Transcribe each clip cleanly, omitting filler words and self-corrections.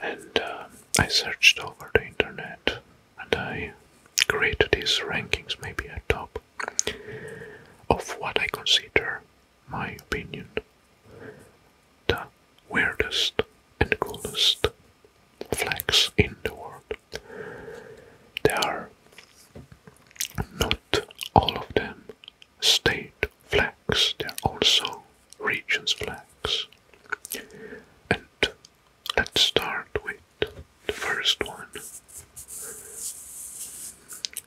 And I searched over the internet and I created these rankings, maybe at top, of what I consider, my opinion, the weirdest and coolest flags in the world. There are not all of them state flags, they are also regions flags. And let's start with the first one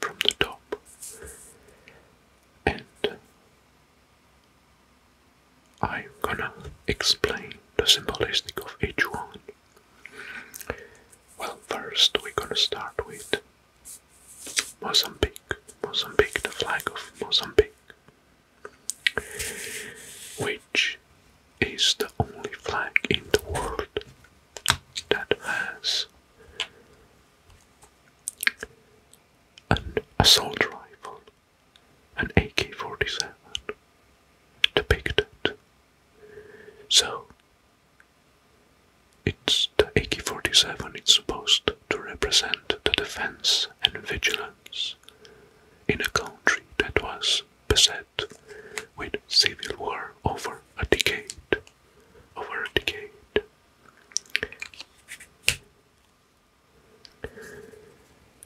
from the top. And I'm gonna explain the symbolistic of each one. Well, first we're gonna start with Mozambique. Mozambique, the flag of Mozambique, which is the only flag in the world that has an assault rifle, an AK-47 depicted. So it's the AK-47, it's supposed to represent the defense and vigilance in a country that was beset with civil war over a decade.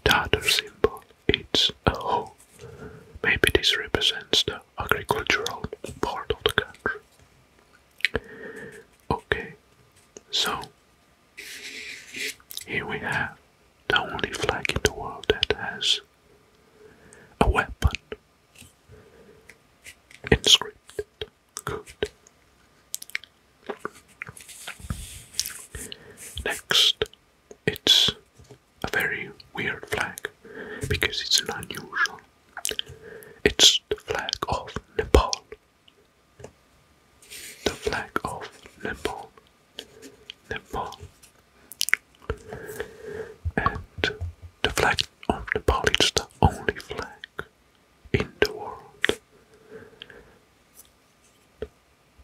The other symbol is a hoe. Maybe this represents the agricultural part of the country. Okay, so here we have the only flag in the world that has a weapon inscripted. Good. Next, it's a very weird flag because it's an unusual. It's the flag of Nepal. The flag of Nepal. Nepal. And the flag of Nepal is the only flag in the world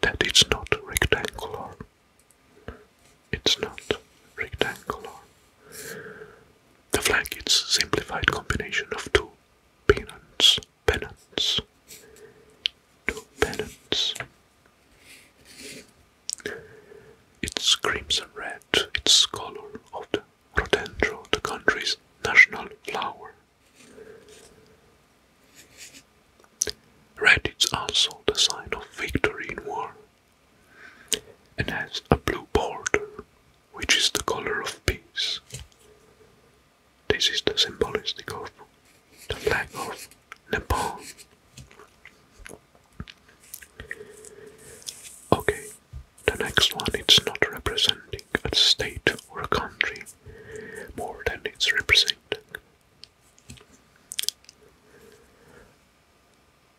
that it's not rectangular. It's not rectangular. The flag is a simplified combination of two pennants. Two pennants. It's crimson red. It's color of the rhododendron, the country's national flower. Red is also the sign of victory in war, and has a blue border, which is the color of peace. This is the symbolistic of the flag of Nepal. Okay, the next one, it's not representing a state or a country more than it's representing.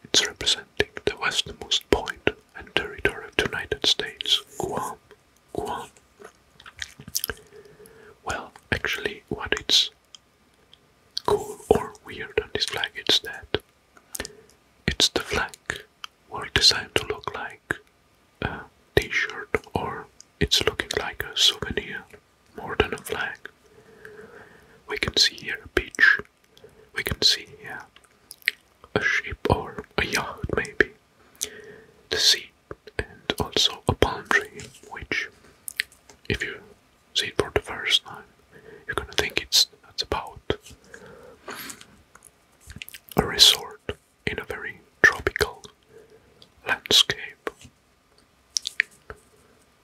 It's representing the westernmost point and territory of the United States, Guam. Guam. Well, actually, what it's cool or weird on this flag is that it's the flag were designed to look like a t-shirt, or it's looking like a souvenir more than a flag. We can see here a beach, we can see here a ship or a yacht maybe, the sea, and also a palm tree, which if you see it for the first time you're gonna think it's about a resort in a very tropical landscape.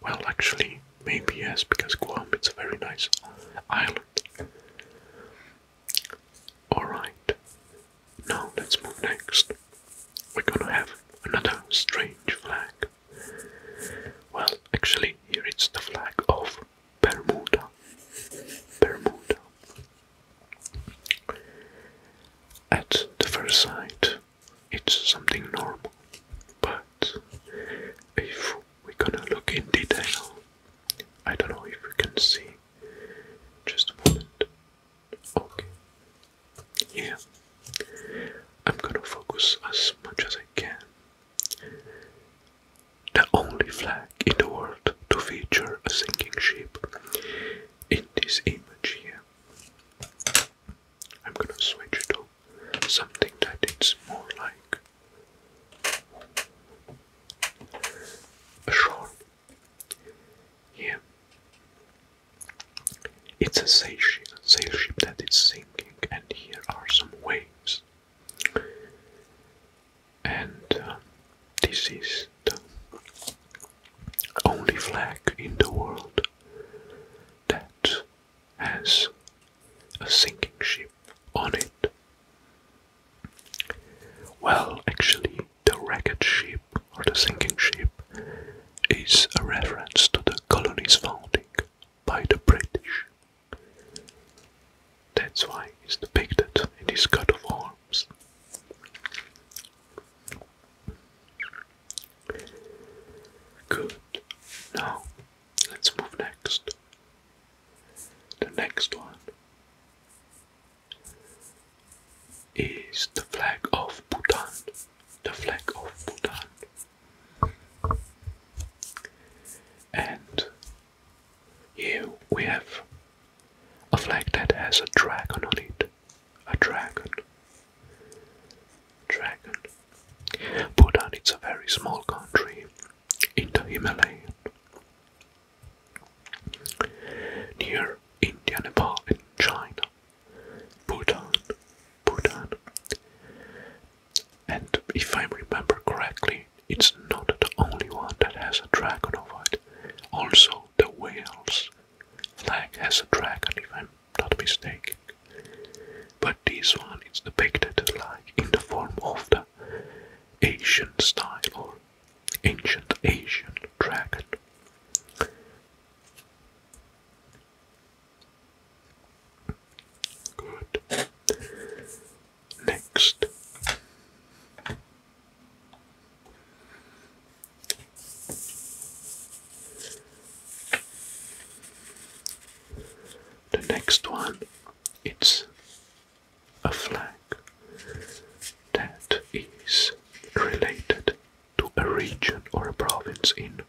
Well, actually, maybe yes, because Guam is a very nice island. Alright, now let's move next. We're gonna have another strange flag. Well, actually, here it's the flag of Bermuda. Bermuda. At the first sight, it's something normal, but if we're gonna look in detail, I don't know if you can see. Just a moment. Okay. Yeah. I'm gonna focus as much as I can. The only flag in the world to feature a sinking ship in It's a sail ship that is sinking, and here are some waves. And this is the only flag in the world that has a sinking ship on it. Well, actually, the wrecked ship or the sinking ship is a reference to the colony's founding by the British. That's why it's depicted in this coat of arms. Good. Now, let's move next. The next one is the flag of Bhutan. The flag of Bhutan. And here we have a flag that has a dragon on it. A dragon. Dragon. Bhutan is a very small country in the Himalaya, near India, Nepal, and China. Bhutan. And if I remember correctly, it's not the only one that has a dragon over it. Also, the Wales flag has a dragon, if I'm not mistaken. But this one is depicted like in the form of the Asian style or ancient Asian dragon. Good. Next. The next one, it's a flag that is related to a region or a province in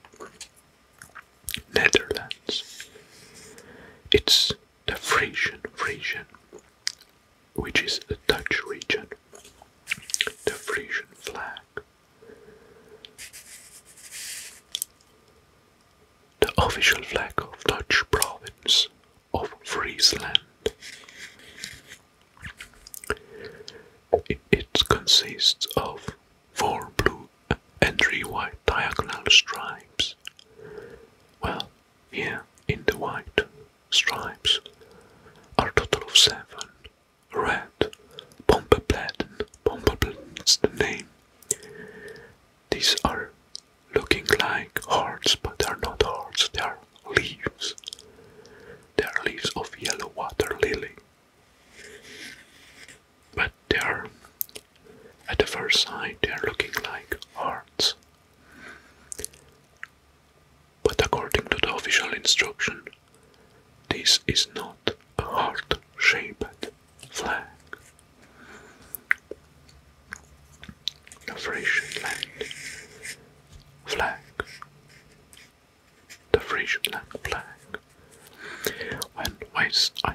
Netherlands. It's the Frisian, which is the Dutch region. The Frisian flag. The official flag of Dutch province of Friesland. It consists of 4 blue and 3 white diagonal stripes. Well, here in the white stripes are a total of 7. Red, Pompeplaten is the name. These are looking like hearts, but they're not hearts, they are leaves. They are leaves of yellow water lily. But they are, at the first sight, they are looking like hearts. But according to the official instruction, this is not a heart-shaped flag. The Frisian land flag. The Frisian land flag. When I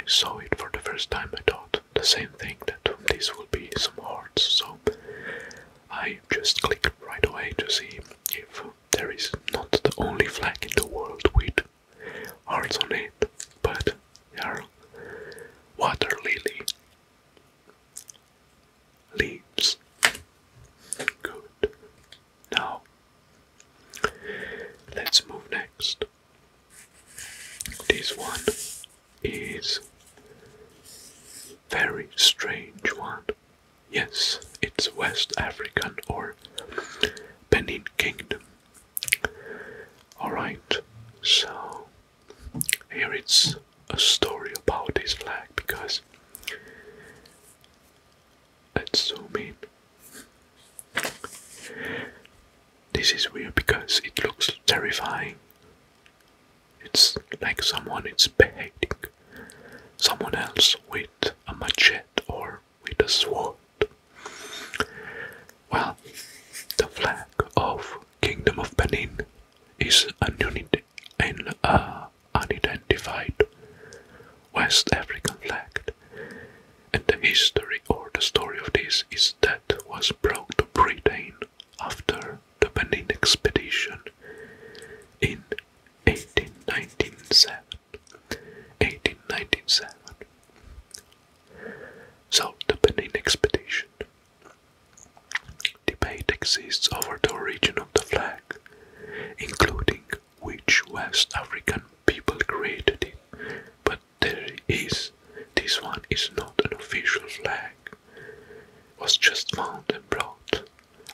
saw it for the first time, I thought the same thing, that this will be some hearts, so I just clicked right away to see if there is not the only flag in the world with hearts on it, but they are water lily leaves. Good. Now, let's move next. This one is very strange one. Yes, it's West African or Benin Kingdom. Alright, so here it's a story about this flag, because let's zoom in. This is weird because it looks terrifying. It's like someone is beheading someone else with a machete or with a sword. Well, the flag of Kingdom of Benin is an unidentified West African flag, and the history or the story of this is that was brought to Britain after the Benin expedition in 1897. 1907. So, the Benin expedition. Debate exists over the origin of the flag, including which West African people created it, but this one is not an official flag. It was just found and brought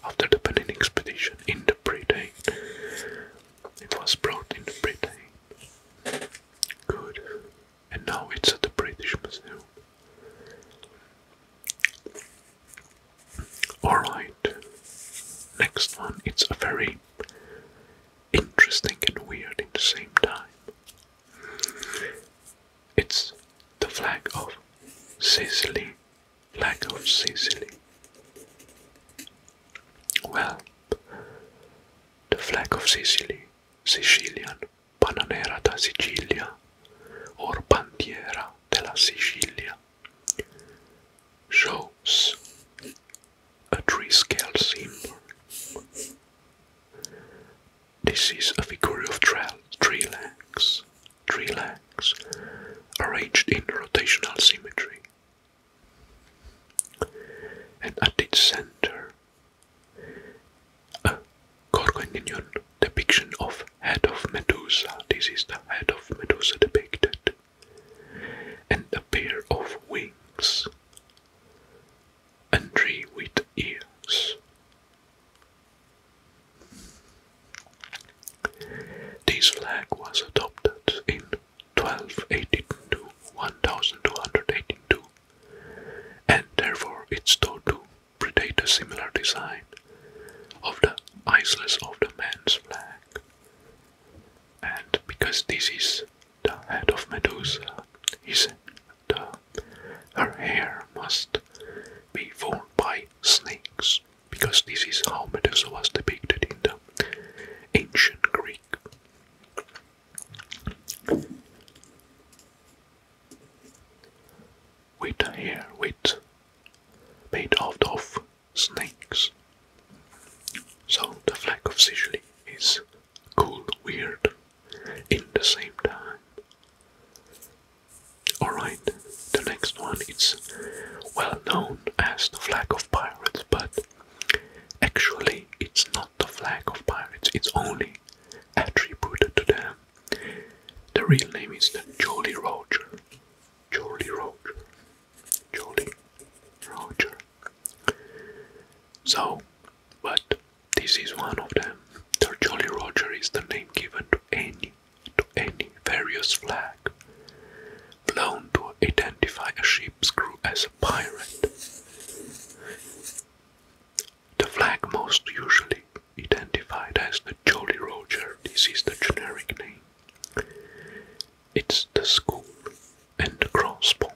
after the Benin expedition in the Britain. It was brought in Britain. Good. And now it's at the British Museum. Alright. Next one, it's a very interesting and weird at the same time. It's the flag of Sicily. Flag of Sicily. Well, the flag of Sicily, Sicilian, Bananera da Sicilia, or Bandiera della Sicilia, shows a three-scale symbol. This is a figure of three legs, arranged in rotational symmetry. And at its center, a Gorgonian depiction of head of Medusa. This is the head of Medusa depicted. And a pair of wings. And three with ears. This flag was adopted in 1282, 1282, and therefore it's thought to predate a similar design of the isles of the man's flag. And because this is the head of Medusa, her hair must be formed by snakes, because this is how Medusa was depicted in the ancient Greek. With the hair made out of snakes. So the flag of Sicily is cool, weird, in the same time. Alright, the next one is well known as the flag of pirates, but actually it's not the flag of pirates, it's only attributed to them. The real name is the Jolly Roger. So, but this is one of them. The Jolly Roger is the name given to any various flag flown to identify a ship's crew as a pirate. The flag most usually identified as the Jolly Roger, this is the generic name. It's the school and the crossbow.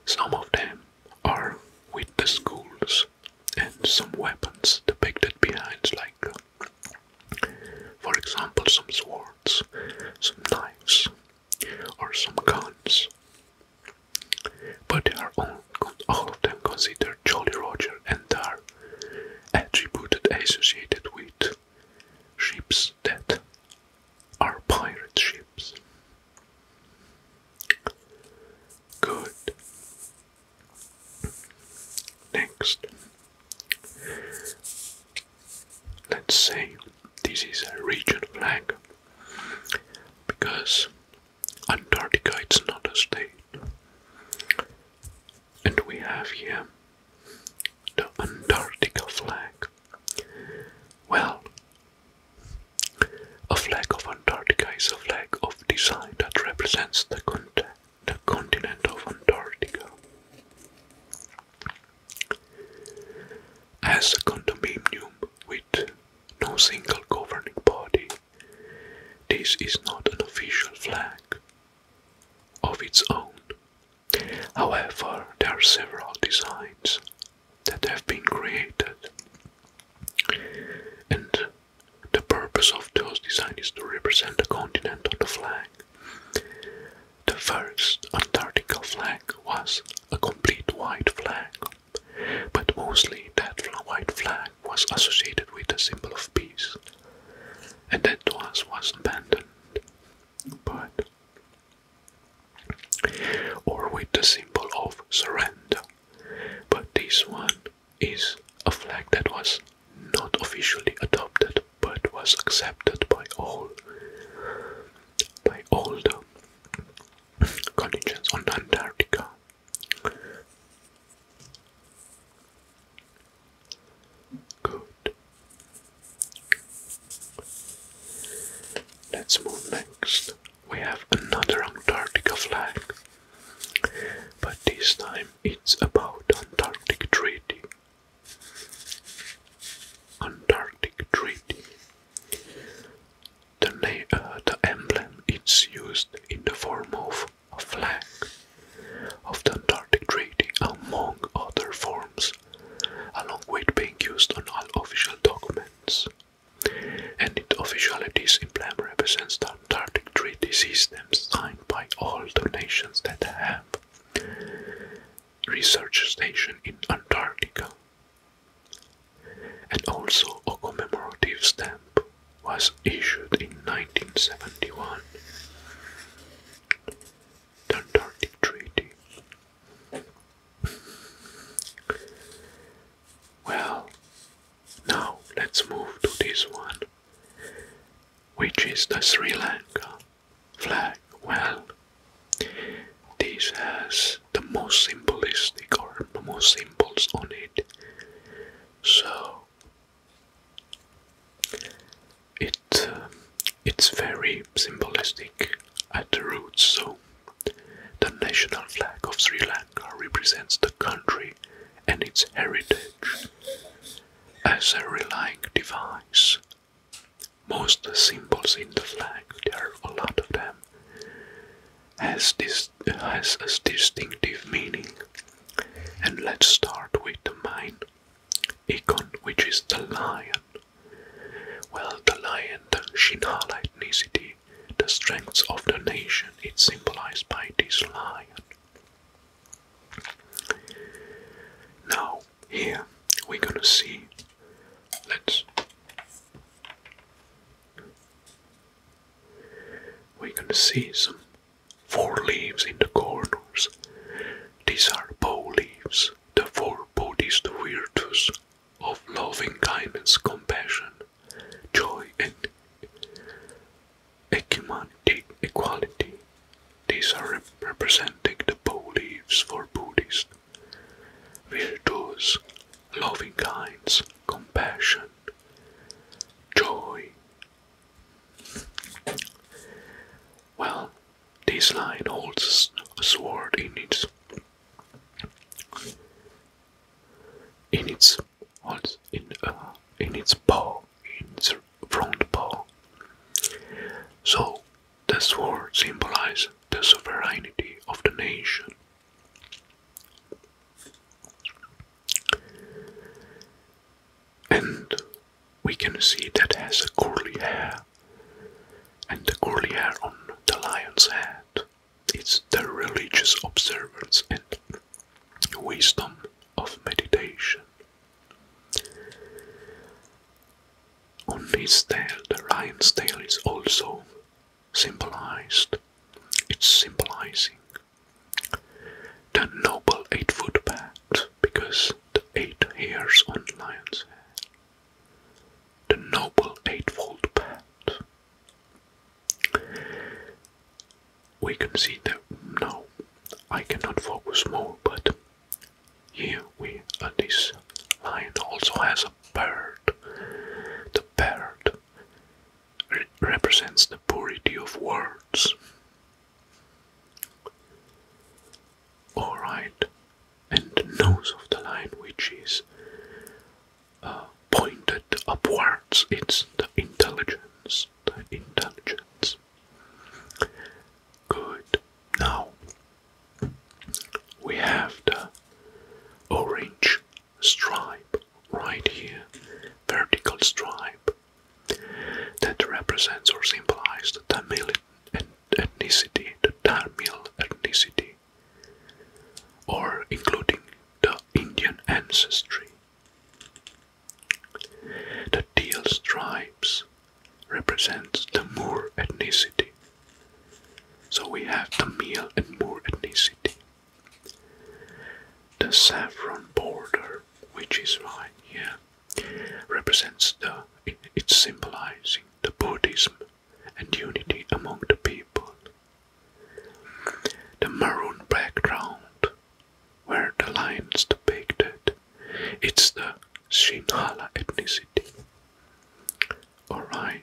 Some of them are with the schools and some weapons depicted behind, like for example some swords, some knives, or some guns. But they are all of them considered Jolly Roger and are attributed, associated with ships that are pirate ships. Good. Next. Let's say this is a region flag, because Antarctica is not a state. And we have here the Antarctica flag. Well, a flag of Antarctica is a flag of design that represents the continent of Antarctica. As a condominium with no single governing body, this is not an official flag of its own. However, there are several designs that have been created, and the purpose of those designs is to represent the continent on the flag. The first Antarctica flag was a complete white flag, but mostly that white flag was associated with the symbol of peace, and that was abandoned. But with the symbol of surrender. But this one is a flag that was not officially adopted but was accepted by all the contingents on Antarctica. Good. Let's move next. We have another Antarctica flag, but this time it's about Antarctic Treaty. Antarctic Treaty. The emblem is used in the form of a flag of the Antarctic Treaty, among other forms, along with being used on all official documents. And the officiality's emblem represents the Antarctic Treaty system signed by all the nations that have research station in Antarctica. And also a commemorative stamp was issued in 1971. The Antarctic Treaty. Well, now let's move to this one, which is the Sri Lanka flag. Well, this has the most symbolistic or the most symbols on it. So it's very symbolistic at the roots. So the national flag of Sri Lanka represents the country and its heritage as a relying device. Most symbols in the flag, there are a lot of them, has a distinctive meaning. And let's start with the main icon, which is the lion. Well, the lion, the Sinhala ethnicity, the strengths of the nation, it's symbolized by this lion. Now, here we're gonna see, we're gonna see some 4 leaves in the corners. These are bow leaves, the 4 Buddhist virtues of loving kindness, compassion, joy, and equality. These are representing the bow leaves for Buddhist virtues, loving kindness, compassion, joy. Well, this lion holds a sword in its paw, in its front paw. So the sword symbolizes the sovereignty of the nation. And we can see that it has a curly hair, and the curly hair on the lion's head, it's the religious observance and wisdom of meditation. On his tail, the lion's tail is also symbolized. It's symbolizing the noble 8-foot path, because the 8 hairs on the lion's head. The noble 8-fold path. We can see that now. I cannot focus more, but here this lion also has a bird. The bird represents the purity of words. Alright, and the nose of the lion, which is pointed upwards, it's the intelligence. Good. Now we have the orange stripe right here, vertical stripe, that represents or symbolizes the Tamil ethnicity, or saffron border, which is right here, represents it's symbolizing the Buddhism and unity among the people. The maroon background, where the lion is depicted, it's the Sinhala ethnicity. Alright.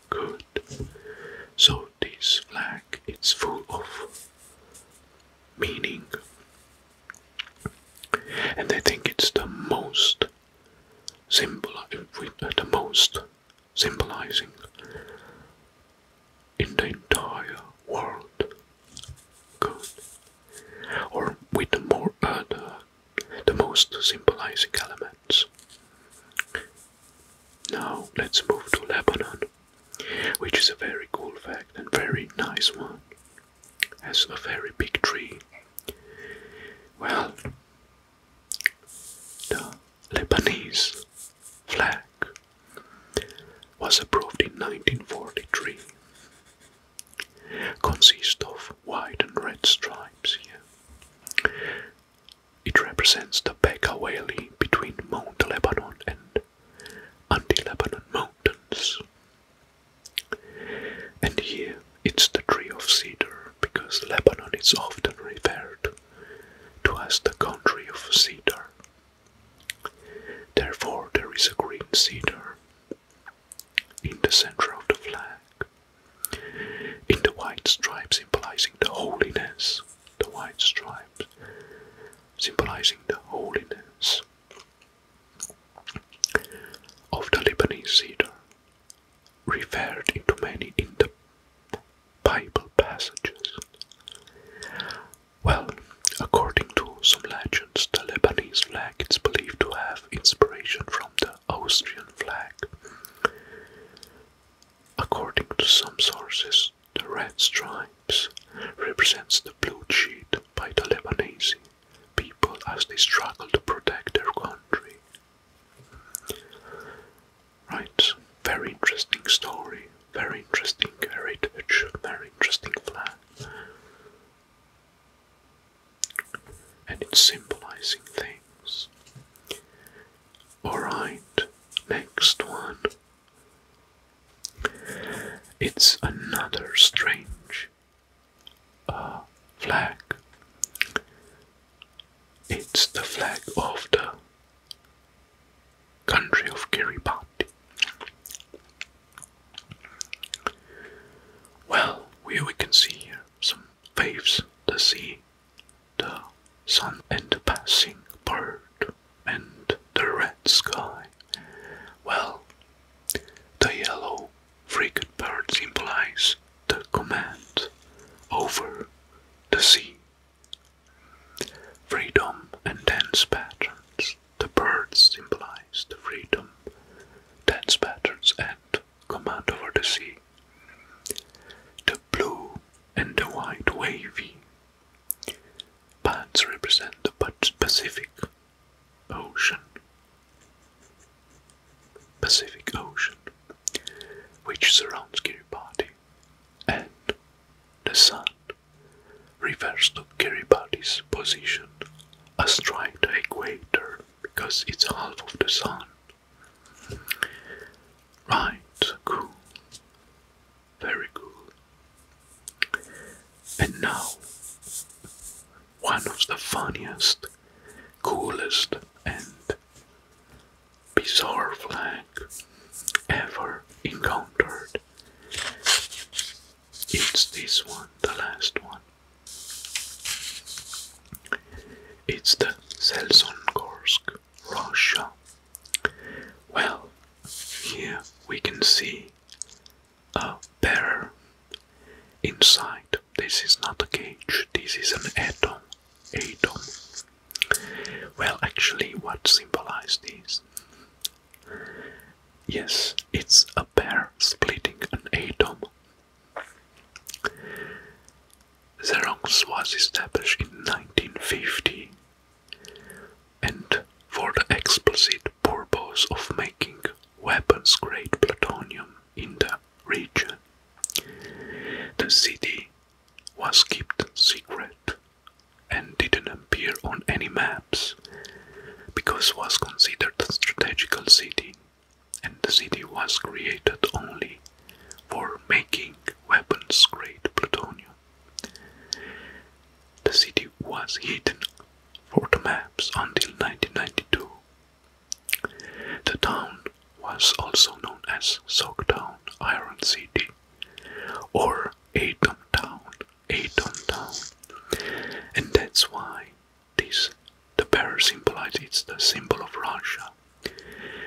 Good. So this flag, it's full of meaning. And I think it's the most symbolizing in the entire world. Good. Or with the most symbolizing elements. Now let's move to Lebanon, which is a very cool fact and very nice one. Has a very big tree. Well, the Lebanese flag was approved in 1943. Consists of white and red stripes here. It represents the Bekaa Valley between Mount Lebanon and Anti-Lebanon Mountains. And here it's the tree of cedar, because Lebanon is often referred to as the country of cedar. Therefore, there is a green cedar in the center of the flag, in the white stripe symbolizing the holiness. The white stripe symbolizing the holiness of the Lebanese cedar, referred into many in the Bible passages. Well, according to some legends, the Lebanese flag is believed to have inspiration from the Austrian flag. According to some sources, the red stripes represents the bloodshed by the Lebanese people as they struggle to protect their country. Right, very interesting story, very interesting heritage, very interesting flag. And it's symbolizing things. Alright, next one. It's another strange flag. It's the flag of the country of Kiribati. Well, we can see here some waves, the sea, the sun, and the passing bird, and the red sky. Well, the yellow frigate bird symbolizes the command over the sea. Freedom and dance patterns. The birds symbolize the freedom, dance patterns, and command over the sea. The blue and the white wavy bands represent the Pacific Ocean. Pacific Ocean, which surrounds Kiribati, and the sun refers to Kiribati's position astride the equator, because it's half of the sun. Right, cool. Very cool. And now, one of the funniest, coolest, and bizarre flag ever encountered. It's this one, the last one. It's the Selson-Gorsk, Russia. Well, here we can see a bear inside. This is not a cage, this is an atom. Well, actually, what symbolizes this? Yes, it's a bear splitting an atom. Xerox was established in 1950, and for the explicit purpose of making weapons-grade plutonium in the region. The city city, or atom town, atom town. And that's why the bear symbolizes, it's the symbol of Russia.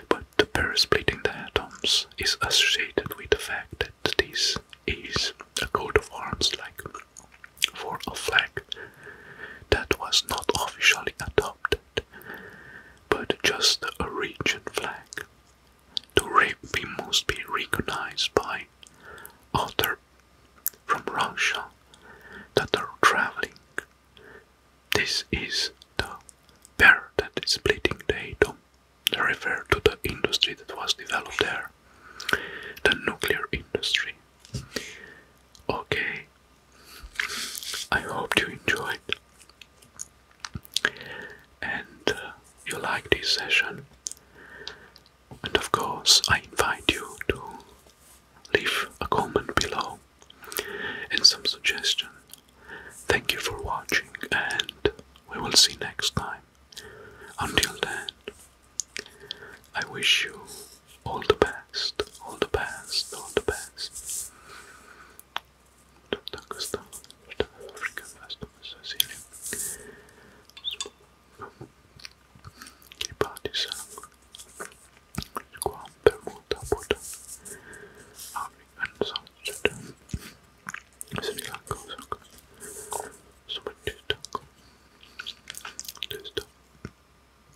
But the bear splitting the atoms is associated with the fact that this is a coat of arms, like for a flag that was not officially adopted, but just a region flag. It must be recognized by others from Russia that are traveling. This is the bear that is splitting the atom. They refer to the industry that was developed there, the nuclear industry. Okay, I hope you enjoyed and you like this session. And of course, I invite you to leave a comment below and some suggestion. Thank you for watching, and we will see next time. Until then, I wish you all the best, all the best, all the